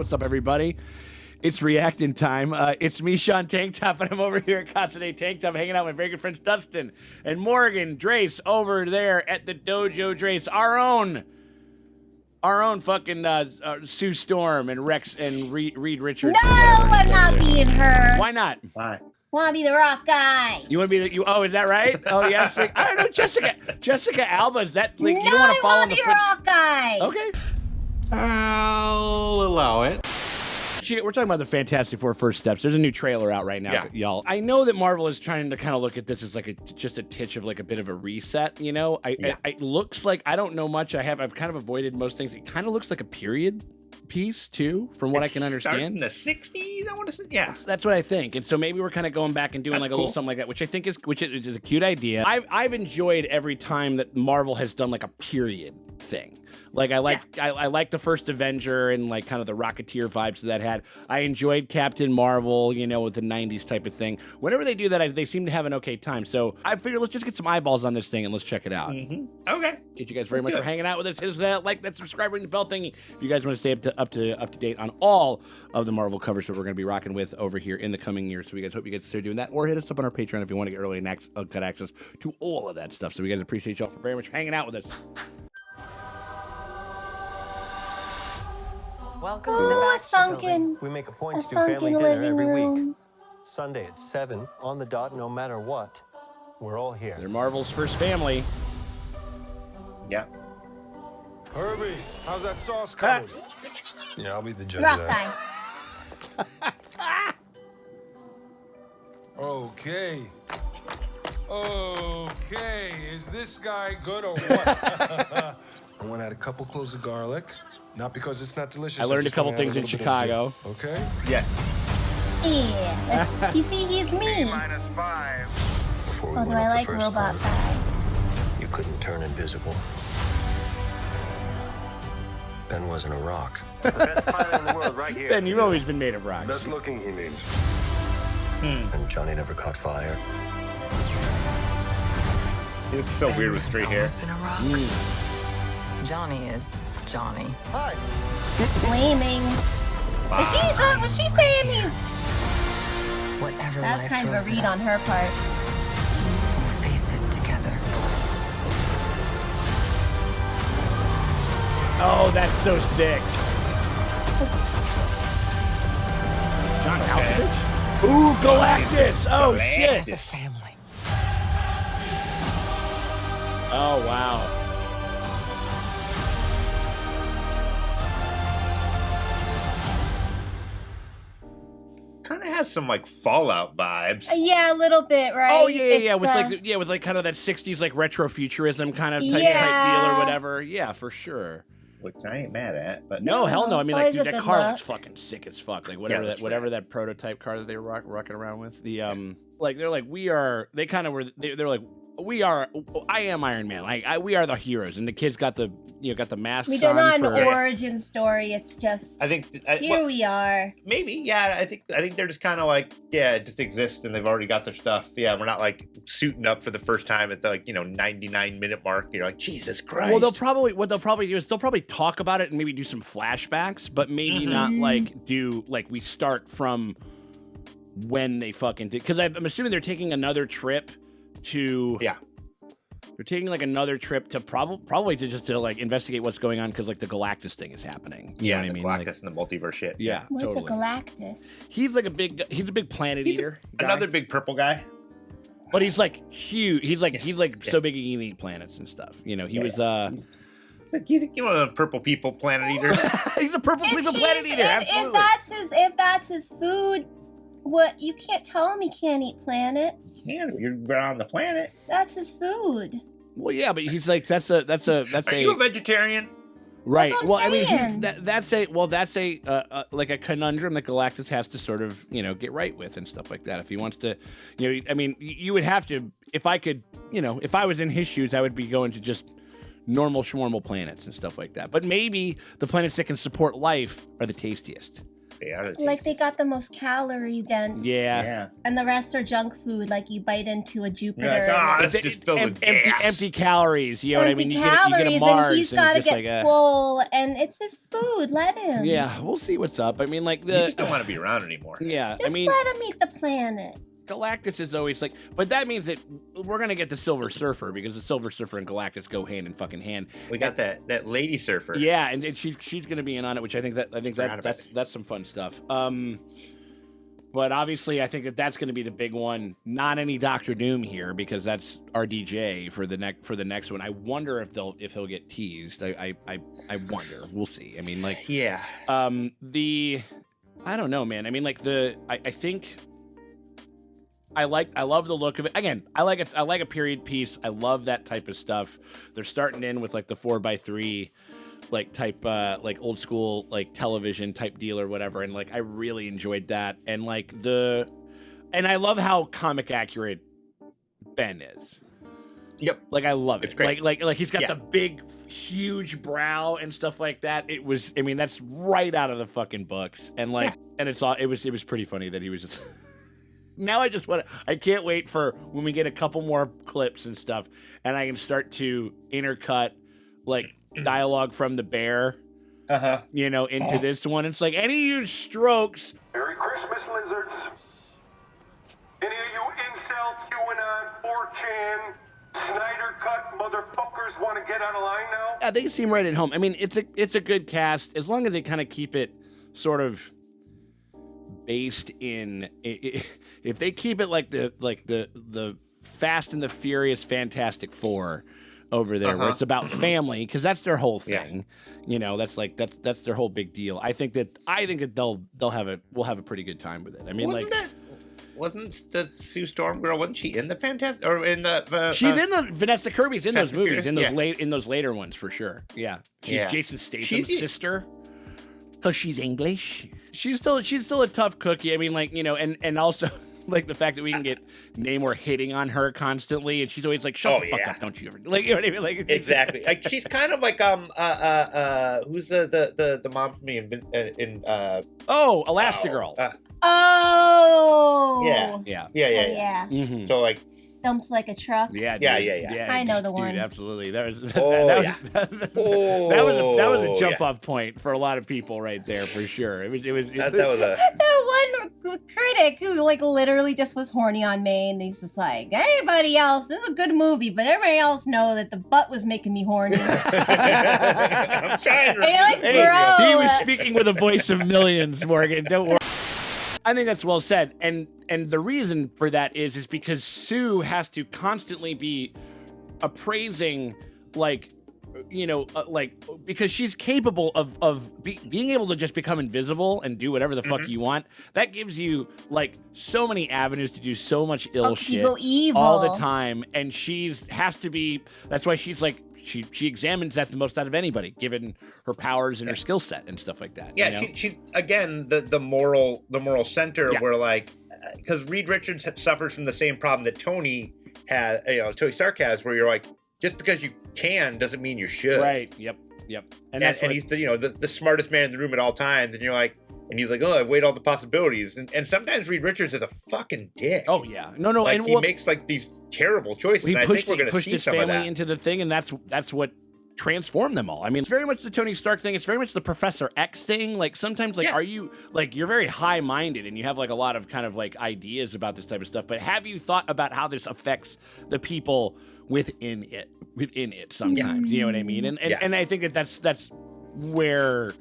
What's up, everybody? It's reacting time. It's me, Sean Tank Top, and I'm over here at Constantine Tank Top hanging out with my very good friends Dustin and Morgan Drace over there at the Dojo Drace. Our own fucking Sue Storm and Rex and Reed Richards. No, I'm not being her. Why not? Why? Want to be the rock guy. You want to be the Oh, is that right? Oh, yeah. Like, I don't know, Jessica Alba. Is that like you don't want to follow in the foot? Rock guy. Okay. I'll allow it. We're talking about the Fantastic Four First Steps. There's a new trailer out right now, y'all. I know that Marvel is trying to kind of look at this as like just a titch of like a bit of a reset, you know? It looks like, I don't know much. I've kind of avoided most things. It kind of looks like a period piece too, from what I can understand. Starts in the 60s, I want to say. Yeah. That's what I think. And so maybe we're kind of going back and doing a little something like that, which I think is a cute idea. I've enjoyed every time that Marvel has done like a period thing. Like I like the first Avenger and like kind of the Rocketeer vibes that had. I enjoyed Captain Marvel, you know, with the 90s type of thing. Whenever they do that, they seem to have an okay time. So I figured let's just get some eyeballs on this thing and let's check it out. Mm-hmm. Okay. Thank you guys very much for hanging out with us. Hit that like, that subscribe, ring the bell thingy. If you guys want to stay up to date on all of the Marvel covers that we're going to be rocking with over here in the coming years. So we guys hope you guys start doing that, or hit us up on our Patreon if you want to get early and cut access to all of that stuff. So we guys appreciate y'all very much for hanging out with us. Welcome to the Baxter Building. We make a point to do family dinner every week. Sunday at 7 on the dot, no matter what. We're all here. They're Marvel's first family. Yeah. Herbie, how's that sauce coming? Yeah, I'll be the judge Rock of that. guy. Okay. Okay, is this guy good or what? I want to add a couple cloves of garlic. Not because it's not delicious. I learned a just couple wanna add things in little bit of Chicago. zing, okay? Yeah. Yeah, you see, he's me. -5. Before we Although went I up like the first robot time, guy. you couldn't turn invisible. Ben wasn't a rock. The best pilot in the world right here. Ben, you've always been made of rock. Best looking, he means. And Johnny never caught fire. He looks so weird with straight hair. Always been a rock. Johnny is Johnny. Hi. Flaming. Was she saying he's... Whatever That's life kind of throws a read at on us, her part. we'll face it together. Oh, that's so sick. John Malkovich? Ooh, Galactus! Oh, As a shit! family. Oh, wow. Kind of has some like Fallout vibes. Yeah, a little bit, right? Oh, yeah, It's, with like kind of that 60s like retro futurism kind of type Yeah. deal or whatever. Yeah, for sure. Which I ain't mad at, but No, hell no. I it's mean, like, always dude, a that good car look. looks fucking sick as fuck. Like, that's whatever rad. that prototype car that they were rocking around with. The like, they're like, they kind of were. They're like, I am Iron Man. Like, we are the heroes, and the kids got the masks We do not on an for. origin story. It's just I think here we are. maybe, yeah. I think they're just kind of like, yeah, just exist, and they've already got their stuff. Yeah, we're not like suiting up for the first time at the 99-minute mark. You're like, Jesus Christ. Well, what they'll probably do is they'll probably talk about it and maybe do some flashbacks, but maybe not like do like we start from when they fucking did. Because I'm assuming they're taking another trip to. Yeah. They're taking like another trip to probably to like investigate what's going on because like the Galactus thing is happening. You know what I mean? Galactus Like, and the multiverse shit. yeah, What's totally. a Galactus? He's a big planet eater. Guy. Another big purple guy. But he's like huge. He's like so big he can eat planets and stuff. You know, he was It's like, you know, the purple people planet eater. he's a purple people planet eater. Absolutely. If that's his food, what you can't tell him he can't eat planets. Man, if you're on the planet. That's his food. Well, yeah, but he's like that's a Are you a vegetarian? right. That's Well, what I'm I mean, saying. that's a like a conundrum that Galactus has to sort of get right with and stuff like that. If he wants to, I mean, you would have to. If I could, if I was in his shoes, I would be going to just normal schwarmal planets and stuff like that. But maybe the planets that can support life are the tastiest. They are the Like they got the most calorie dense. Yeah. And the rest are junk food. Like you bite into a Jupiter. You're like, oh, It's that's just filled with gas. empty calories. You know what I mean? Empty You get a calories, Mars, and he's got to it's just get like swole, and it's his food. Let him. Yeah, we'll see what's up. I mean, like You just don't want to be around anymore. Yeah, Just I mean, let him eat the planet. Galactus is always like, but that means that we're gonna get the Silver Surfer because the Silver Surfer and Galactus go hand in fucking hand. We got that lady surfer. Yeah, and she's gonna be in on it, which I think Forgot about that's some fun stuff. But obviously, I think that's going to be the big one. Not any Doctor Doom here because that's RDJ for the next one. I wonder if he'll get teased. I wonder. We'll see. I mean, like, Yeah. I don't know, man. I mean, like I think I love the look of it. Again, I like a period piece. I love that type of stuff. They're starting in with like the 4x3 like type like old school like television type deal or whatever, and like I really enjoyed that. And like and I love how comic accurate Ben is. Yep. Like I love it. It's great. Like he's got the big huge brow and stuff like that. It was, I mean, that's right out of the fucking books. And like and it was pretty funny that he was just now I can't wait for when we get a couple more clips and stuff and I can start to intercut like dialogue from the bear, you know, into this one. It's like, any of you strokes. Merry Christmas, lizards. Any of you incel, QAnon, 4chan, Snyder Cut motherfuckers want to get on a line now? Yeah, they seem right at home. I mean, it's a good cast as long as they kind of keep it sort of based in. If they keep it like the Fast and the Furious Fantastic Four over there, where it's about family, because that's their whole thing. You know, that's their whole big deal. I think that we'll have a pretty good time with it. I mean, Wasn't the Sue Storm girl? Wasn't she in the Fantastic or in the? She's in the Vanessa Kirby's in those movies, Furious, in those later ones for sure. Yeah, she's Jason Statham's sister. Because she's English. She's still a tough cookie. I mean, like, you know, and also like the fact that we can get Namor hitting on her constantly, and she's always like, "Shut the fuck up, don't you ever?" Like, you know what I mean? Like, exactly. Like she's kind of like who's the mom from me in Elastigirl. Yeah. Mm-hmm. So like dumps like a truck. Yeah. I know the dude, one. Absolutely. That was a jump off point for a lot of people right there for sure. That was that one critic who like literally just was horny on me, and he's just like, everybody else, this is a good movie, but everybody else know that the butt was making me horny. I'm trying to he was speaking with a voice of millions, Morgan. Don't worry. I think that's well said, and the reason for that is because Sue has to constantly be appraising, like, you know, because she's capable of being able to just become invisible and do whatever the fuck you want. That gives you like so many avenues to do so much ill shit go evil all the time, and has to be. That's why she's like. She examines that the most out of anybody, given her powers and her skill set and stuff like that. Yeah, you know? she's again the moral center where like because Reed Richards suffers from the same problem that Tony Stark has, where you're like, just because you can doesn't mean you should. Right. Yep. And he's the smartest man in the room at all times, and you're like. And he's like, oh, I've weighed all the possibilities. And sometimes Reed Richards is a fucking dick. Oh, yeah. No. Like, and he makes, like, these terrible choices. He and I think we're going to see some of that. Pushed his family into the thing, and that's what transformed them all. I mean, it's very much the Tony Stark thing. It's very much the Professor X thing. Like, sometimes, like, are you, like, you're very high-minded, and you have, like, a lot of kind of, like, ideas about this type of stuff. But have you thought about how this affects the people within it sometimes? You know what I mean? And I think that's where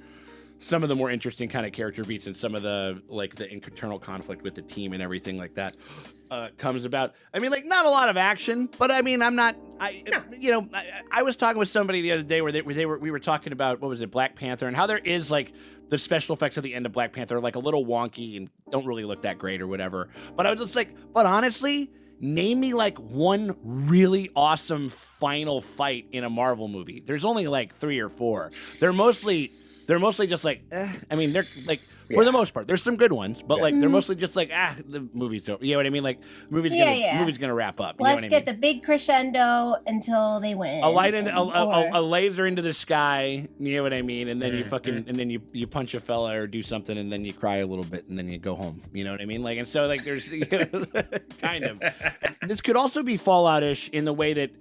some of the more interesting kind of character beats and some of the like the internal conflict with the team and everything like that comes about. I mean, like, not a lot of action, but I mean, I was talking with somebody the other day where we were talking about, what was it, Black Panther, and how there is like the special effects at the end of Black Panther are like a little wonky and don't really look that great or whatever. But I was just like, but honestly, name me like one really awesome final fight in a Marvel movie. There's only like 3 or 4. They're mostly just like, I mean, they're like For the most part, there's some good ones, but like they're mostly just like the movie's over. You know what I mean? Like movie's gonna wrap up. You know Let's what I get mean? the big crescendo until they win. A light in a laser into the sky. You know what I mean? And then you fucking and then you punch a fella or do something, and then you cry a little bit, and then you go home. You know what I mean? Like, and so like there's kind of. This could also be Fallout-ish in the way that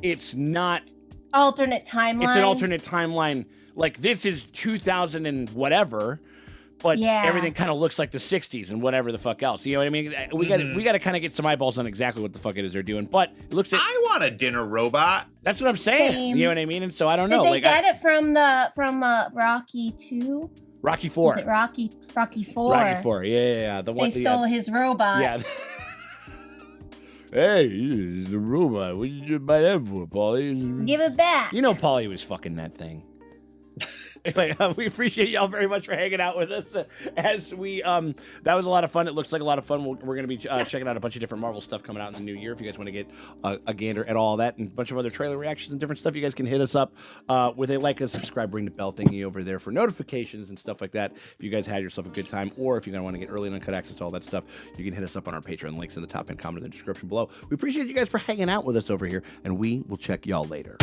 it's not alternate timeline. It's an alternate timeline. Like this is 2000 and whatever, but everything kind of looks like the 60s and whatever the fuck else. You know what I mean? We got to kind of get some eyeballs on exactly what the fuck it is they're doing. But it looks. I want a dinner robot. That's what I'm saying. Same. You know what I mean? And so I don't know. Did they get it from Rocky 2? Rocky 4. Is it Rocky 4? Rocky 4. Yeah. The one they stole his robot. Yeah. Hey, the robot. What did you buy that for, Paulie? Give it back. You know Paulie was fucking that thing. Anyway, we appreciate y'all very much for hanging out with us as we that was a lot of fun. It looks like a lot of fun. We're going to be checking out a bunch of different Marvel stuff coming out in the new year. If you guys want to get a gander at all that and a bunch of other trailer reactions and different stuff, you guys can hit us up with a like and subscribe, ring the bell thingy over there for notifications and stuff like that. If you guys had yourself a good time, or if you're going to want to get early and uncut access to all that stuff, you can hit us up on our Patreon. Links in the top and comment in the description below. We appreciate you guys for hanging out with us over here, and we will check y'all later.